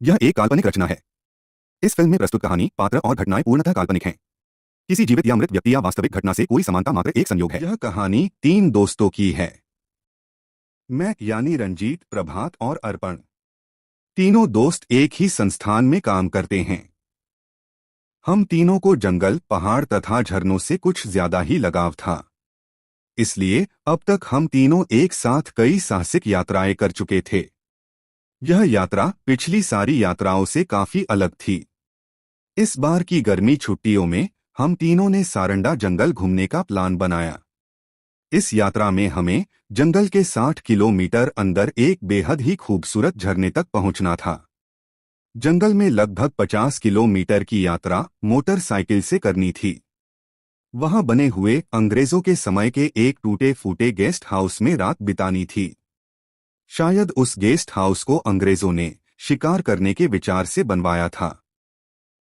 यह एक काल्पनिक रचना है। इस फिल्म में प्रस्तुत कहानी, पात्र और घटनाएं पूर्णतः काल्पनिक हैं। किसी जीवित या मृत व्यक्ति या वास्तविक घटना से कोई समानता मात्र एक संयोग है। यह कहानी 3 दोस्तों की है। मैं यानी रंजीत, प्रभात और अर्पण। तीनों दोस्त एक ही संस्थान में काम करते हैं। हम तीनों को जंगल, पहाड़ तथा झरनों से कुछ ज्यादा ही लगाव था। इसलिए अब तक हम तीनों एक साथ कई साहसिक यात्राएं कर चुके थे। यह यात्रा पिछली सारी यात्राओं से काफी अलग थी। इस बार की गर्मी छुट्टियों में हम तीनों ने सारंडा जंगल घूमने का प्लान बनाया। इस यात्रा में हमें जंगल के 60 किलोमीटर अंदर एक बेहद ही खूबसूरत झरने तक पहुंचना था। जंगल में लगभग 50 किलोमीटर की यात्रा मोटरसाइकिल से करनी थी। वहां बने हुए अंग्रेजों के समय के एक टूटे फूटे गेस्ट हाउस में रात बितानी थी। शायद उस गेस्ट हाउस को अंग्रेजों ने शिकार करने के विचार से बनवाया था।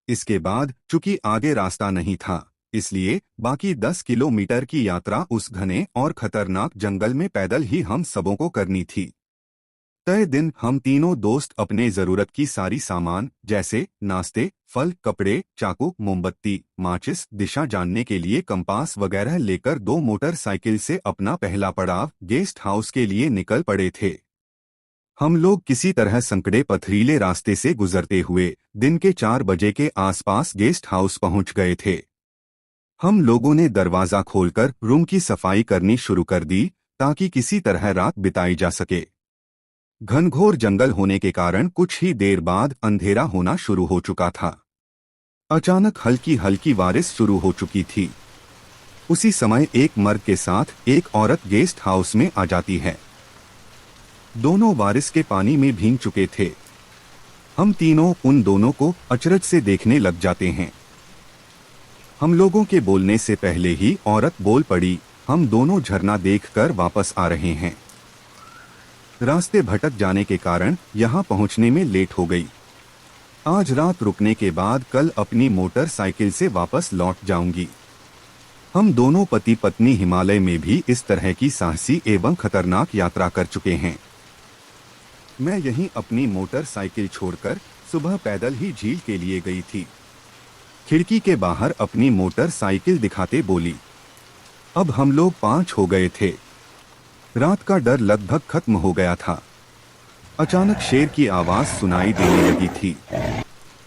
इसके बाद चूंकि आगे रास्ता नहीं था, इसलिए बाकी 10 किलोमीटर की यात्रा उस घने और खतरनाक जंगल में पैदल ही हम सबों को करनी थी। तय दिन हम तीनों दोस्त अपने जरूरत की सारी सामान जैसे नाश्ते, फल, कपड़े, चाकू, मोमबत्ती, माचिस, दिशा जानने के लिए कंपास वगैरह लेकर 2 मोटरसाइकिल से अपना पहला पड़ाव गेस्ट हाउस के लिए निकल पड़े थे। हम लोग किसी तरह संकड़े पथरीले रास्ते से गुजरते हुए दिन के 4 बजे के आसपास गेस्ट हाउस पहुंच गए थे। हम लोगों ने दरवाजा खोलकर रूम की सफाई करनी शुरू कर दी ताकि किसी तरह रात बिताई जा सके। घनघोर जंगल होने के कारण कुछ ही देर बाद अंधेरा होना शुरू हो चुका था। अचानक हल्की हल्की बारिश शुरू हो चुकी थी। उसी समय एक मर्द के साथ एक औरत गेस्ट हाउस में आ जाती है। दोनों बारिश के पानी में भीग चुके थे। हम तीनों उन दोनों को अचरज से देखने लग जाते हैं। हम लोगों के बोलने से पहले ही औरत बोल पड़ी, हम दोनों झरना देखकर वापस आ रहे हैं। रास्ते भटक जाने के कारण यहाँ पहुँचने में लेट हो गई। आज रात रुकने के बाद कल अपनी मोटरसाइकिल से वापस लौट जाऊंगी। हम दोनों पति पत्नी हिमालय में भी इस तरह की साहसी एवं खतरनाक यात्रा कर चुके हैं। मैं यहीं अपनी मोटरसाइकिल छोड़कर सुबह पैदल ही झील के लिए गई थी। खिड़की के बाहर अपनी मोटरसाइकिल दिखाते बोली। अब हम लोग 5 हो गए थे। रात का डर लगभग खत्म हो गया था। अचानक शेर की आवाज सुनाई देने लगी थी।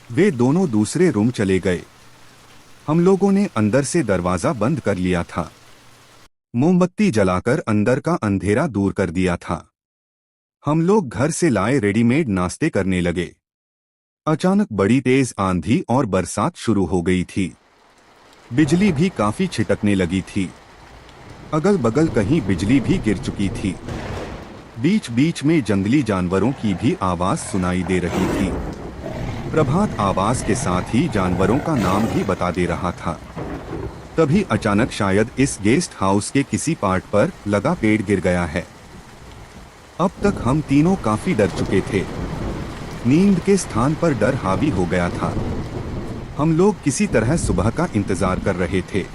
वे दोनों दूसरे रूम चले गए। हम लोगों ने अंदर से दरवाजा बंद कर लिया था। मोमबत्ती जलाकर अंदर का अंधेरा दूर कर दिया था। हम लोग घर से लाए रेडीमेड नाश्ते करने लगे। अचानक बड़ी तेज आंधी और बरसात शुरू हो गई थी। बिजली भी काफी छिटकने लगी थी। अगल बगल कहीं बिजली भी गिर चुकी थी। बीच बीच में जंगली जानवरों की भी आवाज सुनाई दे रही थी। प्रभात आवाज के साथ ही जानवरों का नाम भी बता दे रहा था। तभी अचानक शायद इस गेस्ट हाउस के किसी पार्ट पर लगा पेड़ गिर गया है। अब तक हम तीनों काफी डर चुके थे। नींद के स्थान पर डर हावी हो गया था। हम लोग किसी तरह सुबह का इंतजार कर रहे थे।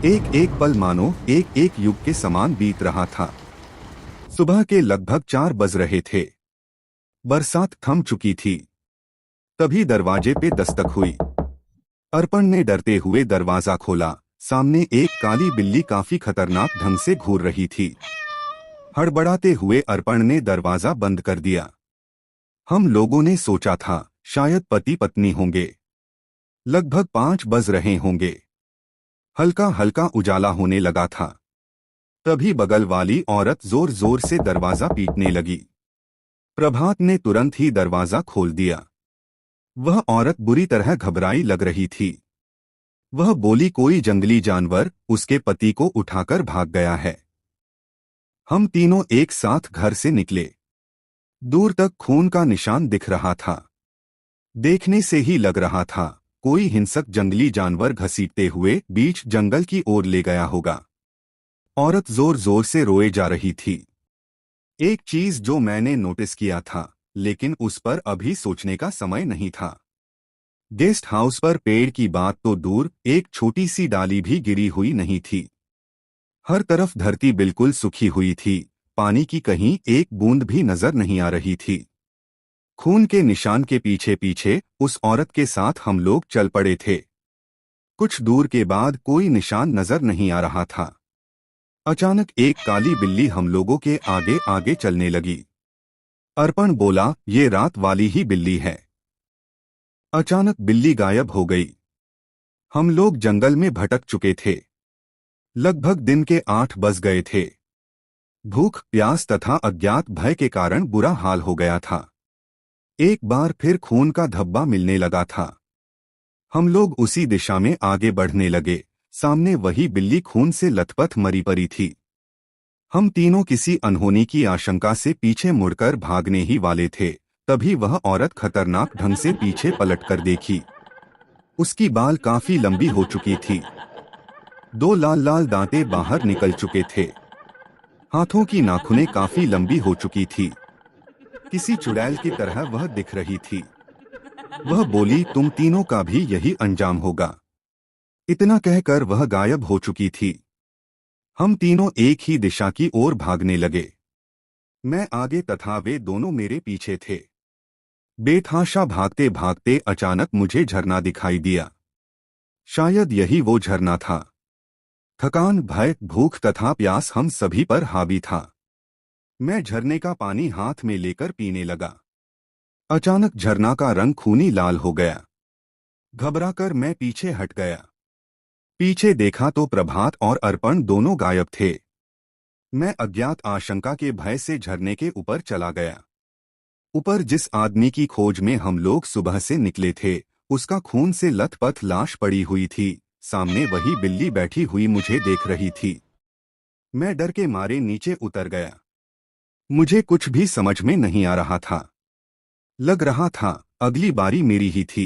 एक एक पल मानो एक एक युग के समान बीत रहा था। सुबह के लगभग 4 बज रहे थे। बरसात थम चुकी थी। तभी दरवाजे पे दस्तक हुई। अर्पण ने डरते हुए दरवाजा खोला। सामने एक काली बिल्ली काफी खतरनाक ढंग से घूर रही थी। हड़बड़ाते हुए अर्पण ने दरवाजा बंद कर दिया। हम लोगों ने सोचा था शायद पति पत्नी होंगे। लगभग 5 बज रहे होंगे। हल्का हल्का उजाला होने लगा था। तभी बगल वाली औरत जोर जोर से दरवाजा पीटने लगी। प्रभात ने तुरंत ही दरवाजा खोल दिया। वह औरत बुरी तरह घबराई लग रही थी। वह बोली, कोई जंगली जानवर उसके पति को उठाकर भाग गया है। हम तीनों एक साथ घर से निकले। दूर तक खून का निशान दिख रहा था। देखने से ही लग रहा था कोई हिंसक जंगली जानवर घसीटते हुए बीच जंगल की ओर ले गया होगा। औरत जोर जोर से रोए जा रही थी। एक चीज जो मैंने नोटिस किया था, लेकिन उस पर अभी सोचने का समय नहीं था। गेस्ट हाउस पर पेड़ की बात तो दूर, एक छोटी सी डाली भी गिरी हुई नहीं थी। हर तरफ धरती बिल्कुल सूखी हुई थी। पानी की कहीं एक बूंद भी नजर नहीं आ रही थी। खून के निशान के पीछे पीछे उस औरत के साथ हम लोग चल पड़े थे। कुछ दूर के बाद कोई निशान नजर नहीं आ रहा था। अचानक एक काली बिल्ली हम लोगों के आगे आगे चलने लगी। अर्पण बोला, ये रात वाली ही बिल्ली है। अचानक बिल्ली गायब हो गई। हम लोग जंगल में भटक चुके थे। लगभग दिन के 8 बज गए थे। भूख, प्यास तथा अज्ञात भय के कारण बुरा हाल हो गया था। एक बार फिर खून का धब्बा मिलने लगा था। हम लोग उसी दिशा में आगे बढ़ने लगे। सामने वही बिल्ली खून से लथपथ मरी पड़ी थी। हम तीनों किसी अनहोनी की आशंका से पीछे मुड़कर भागने ही वाले थे, तभी वह औरत खतरनाक ढंग से पीछे पलटकर देखी। उसकी बाल काफी लंबी हो चुकी थी। 2 लाल लाल दांतें बाहर निकल चुके थे। हाथों की नाखूनें काफी लंबी हो चुकी थी। किसी चुड़ैल की तरह वह दिख रही थी। वह बोली, तुम तीनों का भी यही अंजाम होगा। इतना कहकर वह गायब हो चुकी थी। हम तीनों एक ही दिशा की ओर भागने लगे। मैं आगे तथा वे दोनों मेरे पीछे थे। बेतहाशा भागते भागते अचानक मुझे झरना दिखाई दिया। शायद यही वो झरना था। थकान, भय, भूख तथा प्यास हम सभी पर हावी था। मैं झरने का पानी हाथ में लेकर पीने लगा। अचानक झरना का रंग खूनी लाल हो गया। घबराकर मैं पीछे हट गया। पीछे देखा तो प्रभात और अर्पण दोनों गायब थे। मैं अज्ञात आशंका के भय से झरने के ऊपर चला गया। ऊपर जिस आदमी की खोज में हम लोग सुबह से निकले थे, उसका खून से लथपथ लाश पड़ी हुई थी। सामने वही बिल्ली बैठी हुई मुझे देख रही थी। मैं डर के मारे नीचे उतर गया। मुझे कुछ भी समझ में नहीं आ रहा था। लग रहा था अगली बारी मेरी ही थी।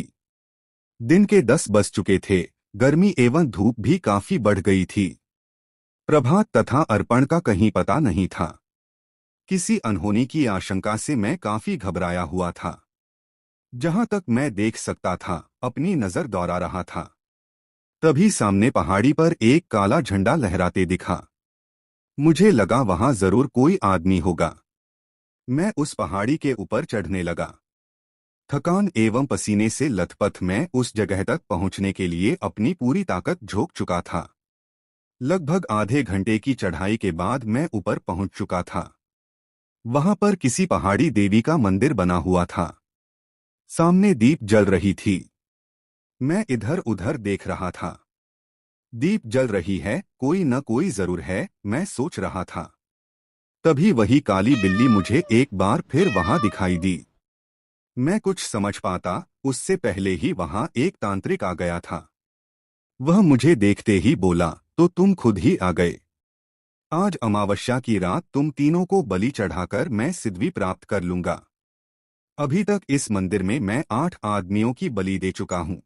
दिन के 10 बज चुके थे। गर्मी एवं धूप भी काफी बढ़ गई थी। प्रभात तथा अर्पण का कहीं पता नहीं था। किसी अनहोनी की आशंका से मैं काफी घबराया हुआ था। जहां तक मैं देख सकता था, अपनी नजर दौड़ा रहा था। तभी सामने पहाड़ी पर एक काला झंडा लहराते दिखा। मुझे लगा वहां जरूर कोई आदमी होगा। मैं उस पहाड़ी के ऊपर चढ़ने लगा। थकान एवं पसीने से लथपथ मैं उस जगह तक पहुंचने के लिए अपनी पूरी ताकत झोंक चुका था। लगभग आधे घंटे की चढ़ाई के बाद मैं ऊपर पहुंच चुका था। वहां पर किसी पहाड़ी देवी का मंदिर बना हुआ था। सामने दीप जल रही थी। मैं इधर उधर देख रहा था। दीप जल रही है, कोई न कोई जरूर है, मैं सोच रहा था। तभी वही काली बिल्ली मुझे एक बार फिर वहां दिखाई दी। मैं कुछ समझ पाता उससे पहले ही वहां एक तांत्रिक आ गया था। वह मुझे देखते ही बोला, तो तुम खुद ही आ गए। आज अमावस्या की रात तुम तीनों को बलि चढ़ाकर मैं सिद्धि प्राप्त कर लूंगा। अभी तक इस मंदिर में मैं 8 आदमियों की बलि दे चुका हूँ।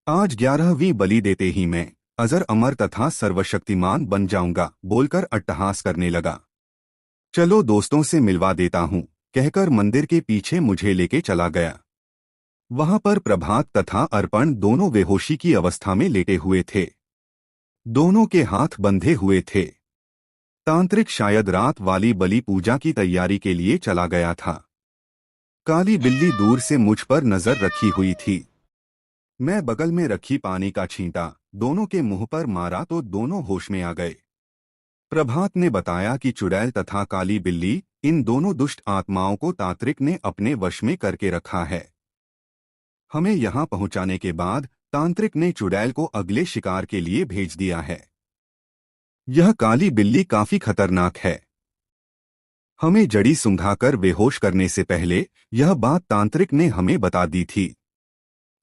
आज 11वीं बलि देते ही मैं अजर अमर तथा सर्वशक्तिमान बन जाऊंगा, बोलकर अट्टहास करने लगा। चलो दोस्तों से मिलवा देता हूँ, कहकर मंदिर के पीछे मुझे लेके चला गया। वहां पर प्रभात तथा अर्पण दोनों बेहोशी की अवस्था में लेटे हुए थे। दोनों के हाथ बंधे हुए थे। तांत्रिक शायद रात वाली बलि पूजा की तैयारी के लिए चला गया था। काली बिल्ली दूर से मुझ पर नजर रखी हुई थी। मैं बगल में रखी पानी का छींटा दोनों के मुंह पर मारा तो दोनों होश में आ गए। प्रभात ने बताया कि चुड़ैल तथा काली बिल्ली, इन दोनों दुष्ट आत्माओं को तांत्रिक ने अपने वश में करके रखा है। हमें यहाँ पहुँचाने के बाद तांत्रिक ने चुड़ैल को अगले शिकार के लिए भेज दिया है। यह काली बिल्ली काफी खतरनाक है। हमें जड़ी सुंघाकर बेहोश करने से पहले यह बात तांत्रिक ने हमें बता दी थी।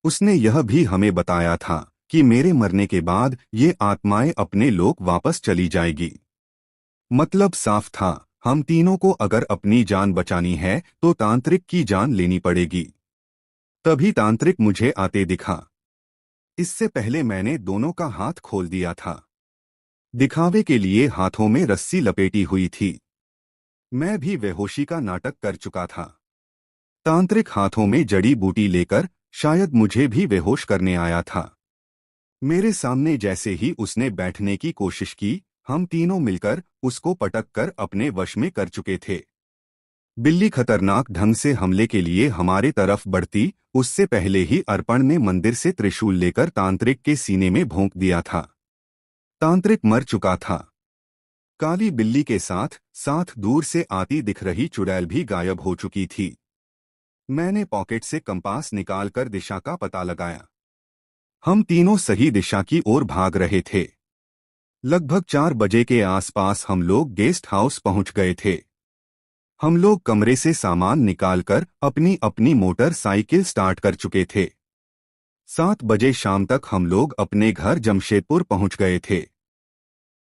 उसने यह भी हमें बताया था कि मेरे मरने के बाद ये आत्माएं अपने लोक वापस चली जाएगी। मतलब साफ था, हम तीनों को अगर अपनी जान बचानी है तो तांत्रिक की जान लेनी पड़ेगी। तभी तांत्रिक मुझे आते दिखा। इससे पहले मैंने दोनों का हाथ खोल दिया था। दिखावे के लिए हाथों में रस्सी लपेटी हुई थी। मैं भी बेहोशी का नाटक कर चुका था। तांत्रिक हाथों में जड़ी बूटी लेकर शायद मुझे भी बेहोश करने आया था। मेरे सामने जैसे ही उसने बैठने की कोशिश की, हम तीनों मिलकर उसको पटक कर अपने वश में कर चुके थे। बिल्ली खतरनाक ढंग से हमले के लिए हमारे तरफ बढ़ती उससे पहले ही अर्पण ने मंदिर से त्रिशूल लेकर तांत्रिक के सीने में भोंक दिया था। तांत्रिक मर चुका था। काली बिल्ली के साथ साथ दूर से आती दिख रही चुड़ैल भी गायब हो चुकी थी। मैंने पॉकेट से कंपास निकालकर दिशा का पता लगाया। हम तीनों सही दिशा की ओर भाग रहे थे। लगभग 4 बजे के आसपास हम लोग गेस्ट हाउस पहुंच गए थे। हम लोग कमरे से सामान निकालकर अपनी अपनी मोटरसाइकिल स्टार्ट कर चुके थे। 7 बजे शाम तक हम लोग अपने घर जमशेदपुर पहुंच गए थे।